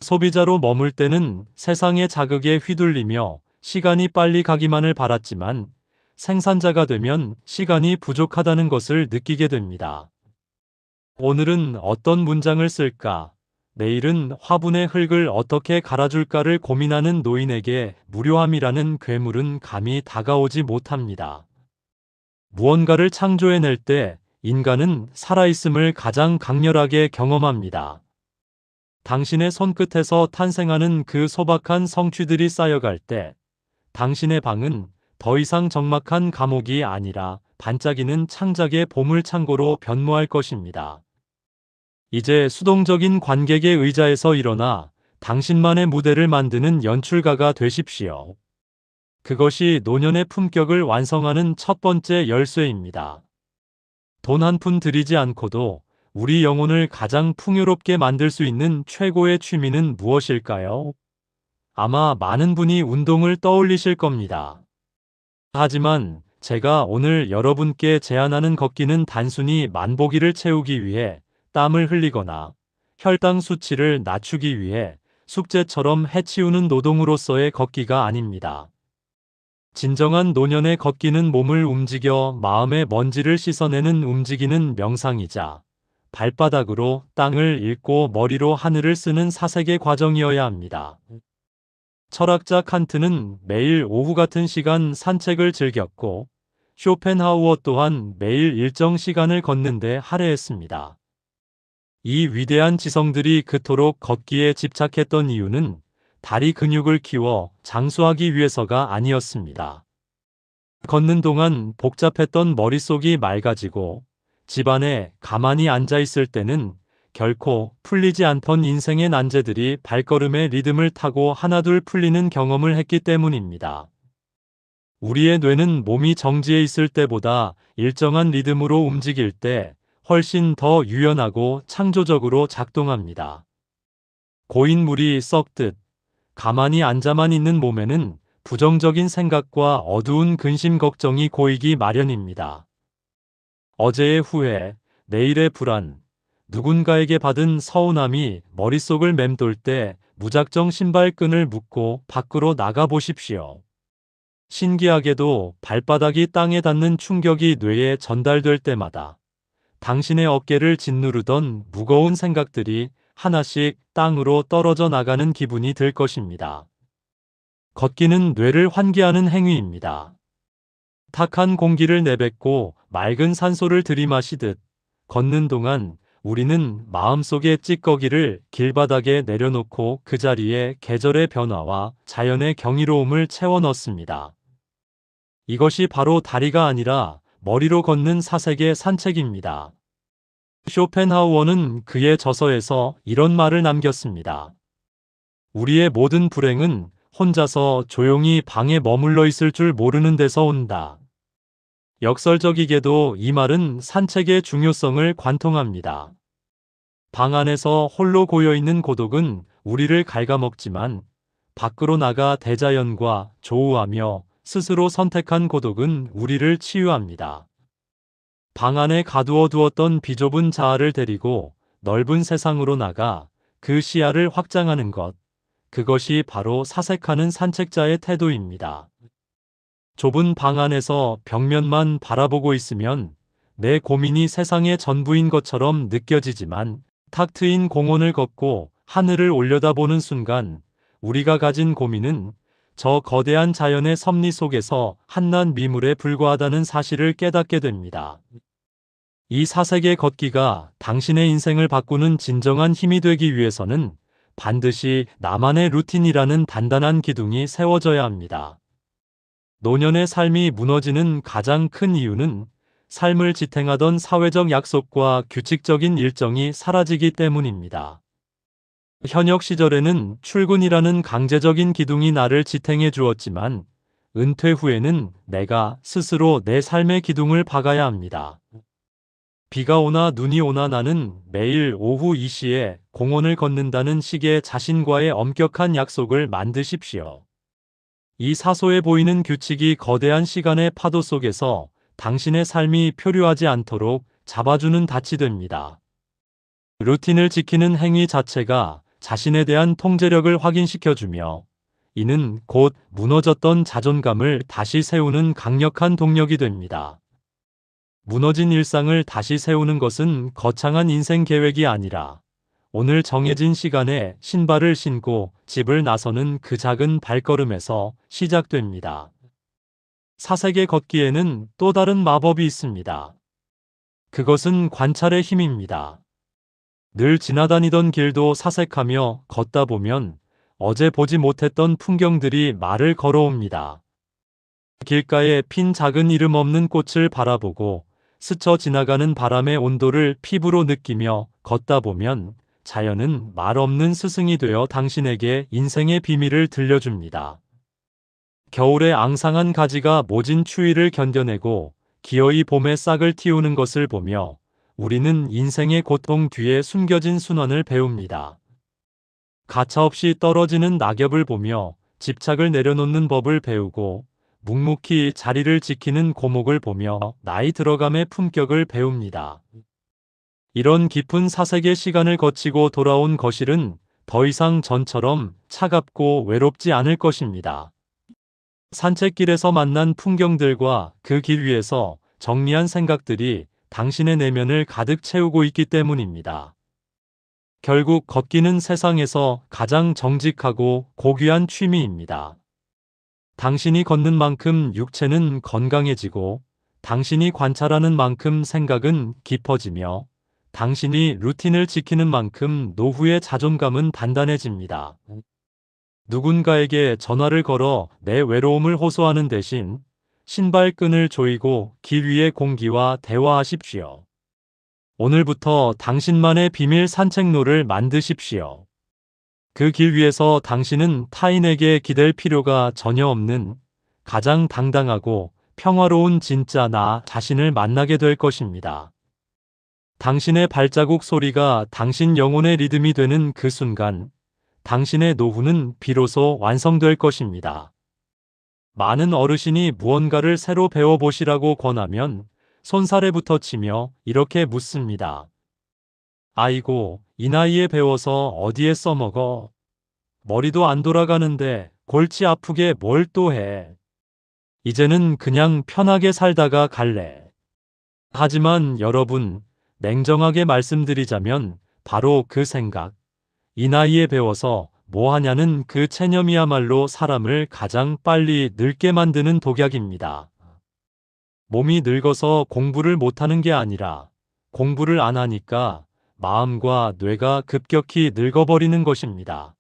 소비자로 머물 때는 세상의 자극에 휘둘리며 시간이 빨리 가기만을 바랐지만 생산자가 되면 시간이 부족하다는 것을 느끼게 됩니다. 오늘은 어떤 문장을 쓸까? 내일은 화분의 흙을 어떻게 갈아줄까를 고민하는 노인에게 무료함이라는 괴물은 감히 다가오지 못합니다. 무언가를 창조해낼 때 인간은 살아있음을 가장 강렬하게 경험합니다. 당신의 손끝에서 탄생하는 그 소박한 성취들이 쌓여갈 때 당신의 방은 더 이상 적막한 감옥이 아니라 반짝이는 창작의 보물창고로 변모할 것입니다. 이제 수동적인 관객의 의자에서 일어나 당신만의 무대를 만드는 연출가가 되십시오. 그것이 노년의 품격을 완성하는 첫 번째 열쇠입니다. 돈 한 푼 들이지 않고도 우리 영혼을 가장 풍요롭게 만들 수 있는 최고의 취미는 무엇일까요? 아마 많은 분이 운동을 떠올리실 겁니다. 하지만 제가 오늘 여러분께 제안하는 걷기는 단순히 만보기를 채우기 위해 땀을 흘리거나 혈당 수치를 낮추기 위해 숙제처럼 해치우는 노동으로서의 걷기가 아닙니다. 진정한 노년의 걷기는 몸을 움직여 마음의 먼지를 씻어내는 움직이는 명상이자 발바닥으로 땅을 읽고 머리로 하늘을 쓰는 사색의 과정이어야 합니다. 철학자 칸트는 매일 오후 같은 시간 산책을 즐겼고 쇼펜하우어 또한 매일 일정 시간을 걷는데 할애했습니다. 이 위대한 지성들이 그토록 걷기에 집착했던 이유는 다리 근육을 키워 장수하기 위해서가 아니었습니다. 걷는 동안 복잡했던 머릿속이 맑아지고 집안에 가만히 앉아 있을 때는 결코 풀리지 않던 인생의 난제들이 발걸음의 리듬을 타고 하나둘 풀리는 경험을 했기 때문입니다. 우리의 뇌는 몸이 정지해 있을 때보다 일정한 리듬으로 움직일 때 훨씬 더 유연하고 창조적으로 작동합니다. 고인 물이 썩듯 가만히 앉아만 있는 몸에는 부정적인 생각과 어두운 근심 걱정이 고이기 마련입니다. 어제의 후회, 내일의 불안, 누군가에게 받은 서운함이 머릿속을 맴돌 때 무작정 신발끈을 묶고 밖으로 나가 보십시오. 신기하게도 발바닥이 땅에 닿는 충격이 뇌에 전달될 때마다 당신의 어깨를 짓누르던 무거운 생각들이 하나씩 땅으로 떨어져 나가는 기분이 들 것입니다. 걷기는 뇌를 환기하는 행위입니다. 탁한 공기를 내뱉고 맑은 산소를 들이마시듯 걷는 동안 우리는 마음속의 찌꺼기를 길바닥에 내려놓고 그 자리에 계절의 변화와 자연의 경이로움을 채워 넣습니다. 이것이 바로 다리가 아니라 머리로 걷는 사색의 산책입니다. 쇼펜하우어는 그의 저서에서 이런 말을 남겼습니다. 우리의 모든 불행은 혼자서 조용히 방에 머물러 있을 줄 모르는 데서 온다. 역설적이게도 이 말은 산책의 중요성을 관통합니다. 방 안에서 홀로 고여있는 고독은 우리를 갉아먹지만 밖으로 나가 대자연과 조우하며 스스로 선택한 고독은 우리를 치유합니다. 방 안에 가두어 두었던 비좁은 자아를 데리고 넓은 세상으로 나가 그 시야를 확장하는 것, 그것이 바로 사색하는 산책자의 태도입니다. 좁은 방 안에서 벽면만 바라보고 있으면 내 고민이 세상의 전부인 것처럼 느껴지지만 탁 트인 공원을 걷고 하늘을 올려다보는 순간 우리가 가진 고민은 저 거대한 자연의 섭리 속에서 한낱 미물에 불과하다는 사실을 깨닫게 됩니다. 이 사색의 걷기가 당신의 인생을 바꾸는 진정한 힘이 되기 위해서는 반드시 나만의 루틴이라는 단단한 기둥이 세워져야 합니다. 노년의 삶이 무너지는 가장 큰 이유는 삶을 지탱하던 사회적 약속과 규칙적인 일정이 사라지기 때문입니다. 현역 시절에는 출근이라는 강제적인 기둥이 나를 지탱해 주었지만 은퇴 후에는 내가 스스로 내 삶의 기둥을 박아야 합니다. 비가 오나 눈이 오나 나는 매일 오후 2시에 공원을 걷는다는 식의 자신과의 엄격한 약속을 만드십시오. 이 사소해 보이는 규칙이 거대한 시간의 파도 속에서 당신의 삶이 표류하지 않도록 잡아주는 닻이 됩니다. 루틴을 지키는 행위 자체가 자신에 대한 통제력을 확인시켜주며 이는 곧 무너졌던 자존감을 다시 세우는 강력한 동력이 됩니다. 무너진 일상을 다시 세우는 것은 거창한 인생 계획이 아니라 오늘 정해진 시간에 신발을 신고 집을 나서는 그 작은 발걸음에서 시작됩니다. 사색의 걷기에는 또 다른 마법이 있습니다. 그것은 관찰의 힘입니다. 늘 지나다니던 길도 사색하며 걷다 보면 어제 보지 못했던 풍경들이 말을 걸어옵니다. 길가에 핀 작은 이름 없는 꽃을 바라보고 스쳐 지나가는 바람의 온도를 피부로 느끼며 걷다 보면 자연은 말 없는 스승이 되어 당신에게 인생의 비밀을 들려줍니다. 겨울의 앙상한 가지가 모진 추위를 견뎌내고 기어이 봄에 싹을 틔우는 것을 보며 우리는 인생의 고통 뒤에 숨겨진 순환을 배웁니다. 가차없이 떨어지는 낙엽을 보며 집착을 내려놓는 법을 배우고 묵묵히 자리를 지키는 고목을 보며 나이 들어감의 품격을 배웁니다. 이런 깊은 사색의 시간을 거치고 돌아온 거실은 더 이상 전처럼 차갑고 외롭지 않을 것입니다. 산책길에서 만난 풍경들과 그 길 위에서 정리한 생각들이 당신의 내면을 가득 채우고 있기 때문입니다. 결국 걷기는 세상에서 가장 정직하고 고귀한 취미입니다. 당신이 걷는 만큼 육체는 건강해지고 당신이 관찰하는 만큼 생각은 깊어지며 당신이 루틴을 지키는 만큼 노후의 자존감은 단단해집니다. 누군가에게 전화를 걸어 내 외로움을 호소하는 대신 신발끈을 조이고 길 위의 공기와 대화하십시오. 오늘부터 당신만의 비밀 산책로를 만드십시오. 그 길 위에서 당신은 타인에게 기댈 필요가 전혀 없는 가장 당당하고 평화로운 진짜 나 자신을 만나게 될 것입니다. 당신의 발자국 소리가 당신 영혼의 리듬이 되는 그 순간 당신의 노후는 비로소 완성될 것입니다. 많은 어르신이 무언가를 새로 배워보시라고 권하면 손사래부터 치며 이렇게 묻습니다. 아이고, 이 나이에 배워서 어디에 써먹어? 머리도 안 돌아가는데 골치 아프게 뭘 또 해? 이제는 그냥 편하게 살다가 갈래. 하지만 여러분, 냉정하게 말씀드리자면 바로 그 생각, 이 나이에 배워서 뭐 하냐는 그 체념이야말로 사람을 가장 빨리 늙게 만드는 독약입니다. 몸이 늙어서 공부를 못하는 게 아니라 공부를 안 하니까 마음과 뇌가 급격히 늙어버리는 것입니다.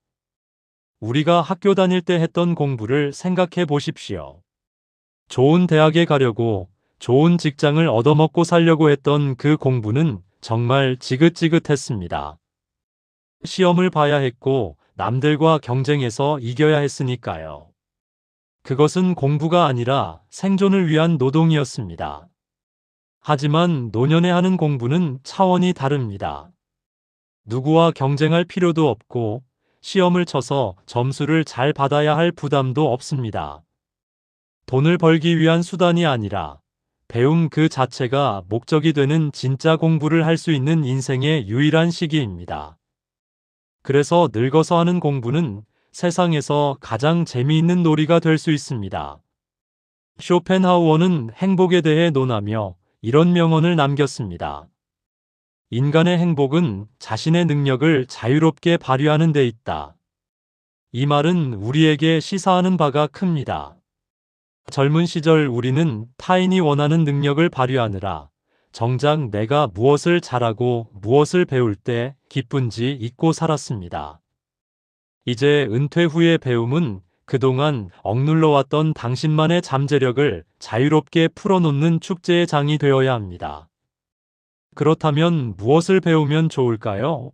우리가 학교 다닐 때 했던 공부를 생각해 보십시오. 좋은 대학에 가려고 좋은 직장을 얻어먹고 살려고 했던 그 공부는 정말 지긋지긋했습니다. 시험을 봐야 했고 남들과 경쟁해서 이겨야 했으니까요. 그것은 공부가 아니라 생존을 위한 노동이었습니다. 하지만 노년에 하는 공부는 차원이 다릅니다. 누구와 경쟁할 필요도 없고 시험을 쳐서 점수를 잘 받아야 할 부담도 없습니다. 돈을 벌기 위한 수단이 아니라 배움 그 자체가 목적이 되는 진짜 공부를 할 수 있는 인생의 유일한 시기입니다. 그래서 늙어서 하는 공부는 세상에서 가장 재미있는 놀이가 될 수 있습니다. 쇼펜하우어는 행복에 대해 논하며 이런 명언을 남겼습니다. 인간의 행복은 자신의 능력을 자유롭게 발휘하는 데 있다. 이 말은 우리에게 시사하는 바가 큽니다. 젊은 시절 우리는 타인이 원하는 능력을 발휘하느라 정작 내가 무엇을 잘하고 무엇을 배울 때 기쁜지 잊고 살았습니다. 이제 은퇴 후의 배움은 그동안 억눌러왔던 당신만의 잠재력을 자유롭게 풀어놓는 축제의 장이 되어야 합니다. 그렇다면 무엇을 배우면 좋을까요?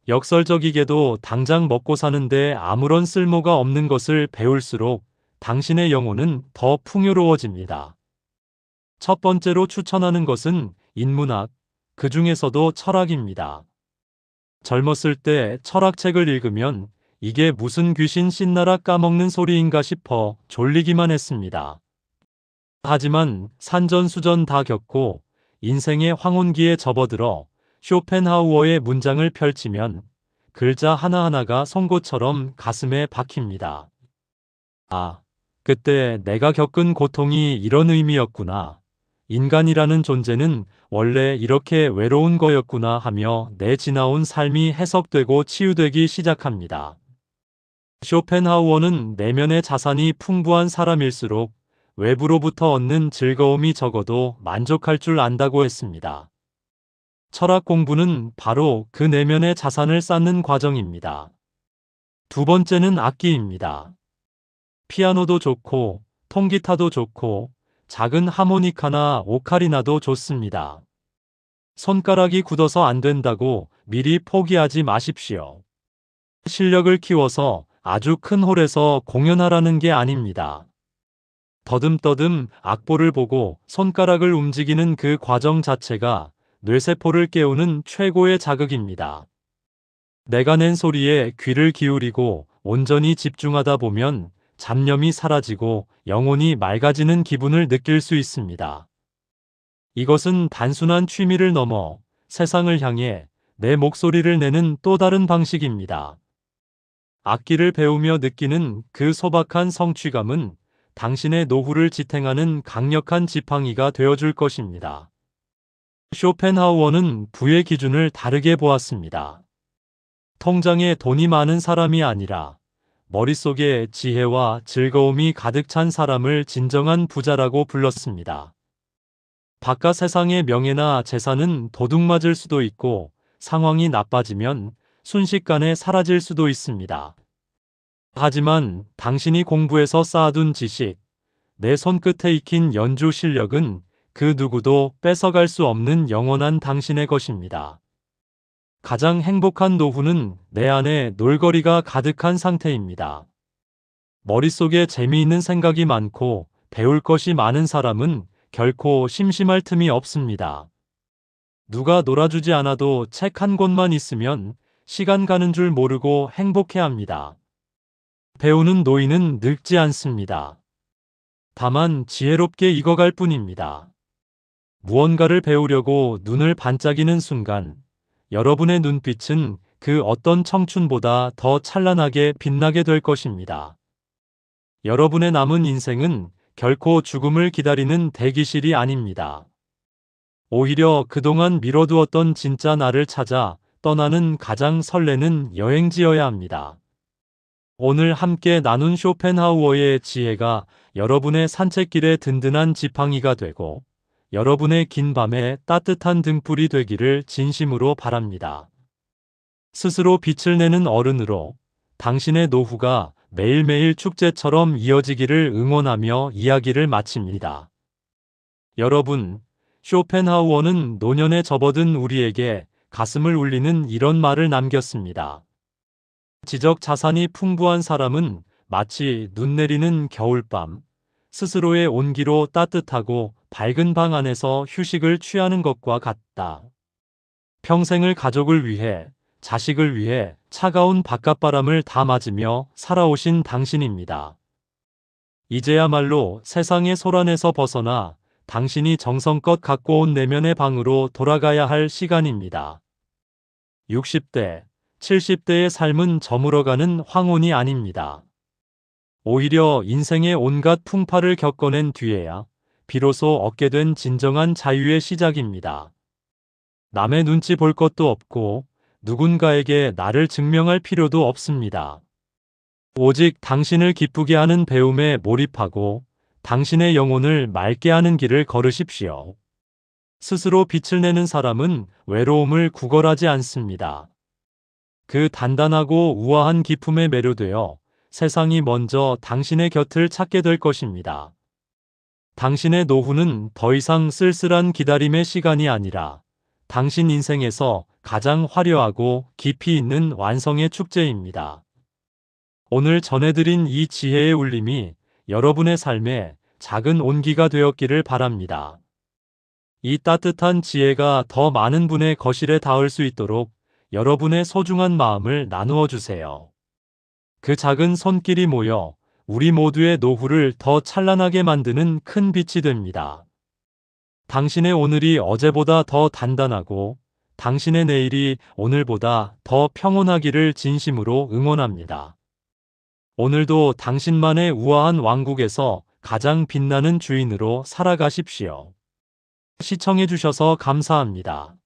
역설적이게도 당장 먹고 사는데 아무런 쓸모가 없는 것을 배울수록 당신의 영혼은 더 풍요로워집니다. 첫 번째로 추천하는 것은 인문학, 그 중에서도 철학입니다. 젊었을 때 철학책을 읽으면 이게 무슨 귀신 씻나라 까먹는 소리인가 싶어 졸리기만 했습니다. 하지만 산전수전 다 겪고 인생의 황혼기에 접어들어 쇼펜하우어의 문장을 펼치면 글자 하나하나가 송곳처럼 가슴에 박힙니다. 아, 그때 내가 겪은 고통이 이런 의미였구나. 인간이라는 존재는 원래 이렇게 외로운 거였구나 하며 내 지나온 삶이 해석되고 치유되기 시작합니다. 쇼펜하우어는 내면의 자산이 풍부한 사람일수록 외부로부터 얻는 즐거움이 적어도 만족할 줄 안다고 했습니다. 철학 공부는 바로 그 내면의 자산을 쌓는 과정입니다. 두 번째는 악기입니다. 피아노도 좋고, 통기타도 좋고, 작은 하모니카나 오카리나도 좋습니다. 손가락이 굳어서 안 된다고 미리 포기하지 마십시오. 실력을 키워서 아주 큰 홀에서 공연하라는 게 아닙니다. 더듬더듬 악보를 보고 손가락을 움직이는 그 과정 자체가 뇌세포를 깨우는 최고의 자극입니다. 내가 낸 소리에 귀를 기울이고 온전히 집중하다 보면 잡념이 사라지고 영혼이 맑아지는 기분을 느낄 수 있습니다. 이것은 단순한 취미를 넘어 세상을 향해 내 목소리를 내는 또 다른 방식입니다. 악기를 배우며 느끼는 그 소박한 성취감은 당신의 노후를 지탱하는 강력한 지팡이가 되어줄 것입니다. 쇼펜하우어는 부의 기준을 다르게 보았습니다. 통장에 돈이 많은 사람이 아니라 머릿속에 지혜와 즐거움이 가득 찬 사람을 진정한 부자라고 불렀습니다. 바깥 세상의 명예나 재산은 도둑맞을 수도 있고 상황이 나빠지면 순식간에 사라질 수도 있습니다. 하지만 당신이 공부해서 쌓아둔 지식, 내 손끝에 익힌 연주 실력은 그 누구도 뺏어갈 수 없는 영원한 당신의 것입니다. 가장 행복한 노후는 내 안에 놀거리가 가득한 상태입니다. 머릿속에 재미있는 생각이 많고 배울 것이 많은 사람은 결코 심심할 틈이 없습니다. 누가 놀아주지 않아도 책 한 권만 있으면 시간 가는 줄 모르고 행복해합니다. 배우는 노인은 늙지 않습니다. 다만 지혜롭게 익어갈 뿐입니다. 무언가를 배우려고 눈을 반짝이는 순간 여러분의 눈빛은 그 어떤 청춘보다 더 찬란하게 빛나게 될 것입니다. 여러분의 남은 인생은 결코 죽음을 기다리는 대기실이 아닙니다. 오히려 그동안 미뤄두었던 진짜 나를 찾아 떠나는 가장 설레는 여행지여야 합니다. 오늘 함께 나눈 쇼펜하우어의 지혜가 여러분의 산책길에 든든한 지팡이가 되고 여러분의 긴 밤에 따뜻한 등불이 되기를 진심으로 바랍니다. 스스로 빛을 내는 어른으로 당신의 노후가 매일매일 축제처럼 이어지기를 응원하며 이야기를 마칩니다. 여러분, 쇼펜하우어는 노년에 접어든 우리에게 가슴을 울리는 이런 말을 남겼습니다. 지적 자산이 풍부한 사람은 마치 눈 내리는 겨울밤, 스스로의 온기로 따뜻하고 밝은 방 안에서 휴식을 취하는 것과 같다. 평생을 가족을 위해, 자식을 위해 차가운 바깥바람을 다 맞으며 살아오신 당신입니다. 이제야말로 세상의 소란에서 벗어나 당신이 정성껏 갖고 온 내면의 방으로 돌아가야 할 시간입니다. 60대, 70대의 삶은 저물어가는 황혼이 아닙니다. 오히려 인생의 온갖 풍파를 겪어낸 뒤에야 비로소 얻게 된 진정한 자유의 시작입니다. 남의 눈치 볼 것도 없고 누군가에게 나를 증명할 필요도 없습니다. 오직 당신을 기쁘게 하는 배움에 몰입하고 당신의 영혼을 맑게 하는 길을 걸으십시오. 스스로 빛을 내는 사람은 외로움을 구걸하지 않습니다. 그 단단하고 우아한 기품에 매료되어 세상이 먼저 당신의 곁을 찾게 될 것입니다. 당신의 노후는 더 이상 쓸쓸한 기다림의 시간이 아니라 당신 인생에서 가장 화려하고 깊이 있는 완성의 축제입니다. 오늘 전해드린 이 지혜의 울림이 여러분의 삶에 작은 온기가 되었기를 바랍니다. 이 따뜻한 지혜가 더 많은 분의 거실에 닿을 수 있도록 여러분의 소중한 마음을 나누어 주세요. 그 작은 손길이 모여 우리 모두의 노후를 더 찬란하게 만드는 큰 빛이 됩니다. 당신의 오늘이 어제보다 더 단단하고 당신의 내일이 오늘보다 더 평온하기를 진심으로 응원합니다. 오늘도 당신만의 우아한 왕국에서 가장 빛나는 주인으로 살아가십시오. 시청해주셔서 감사합니다.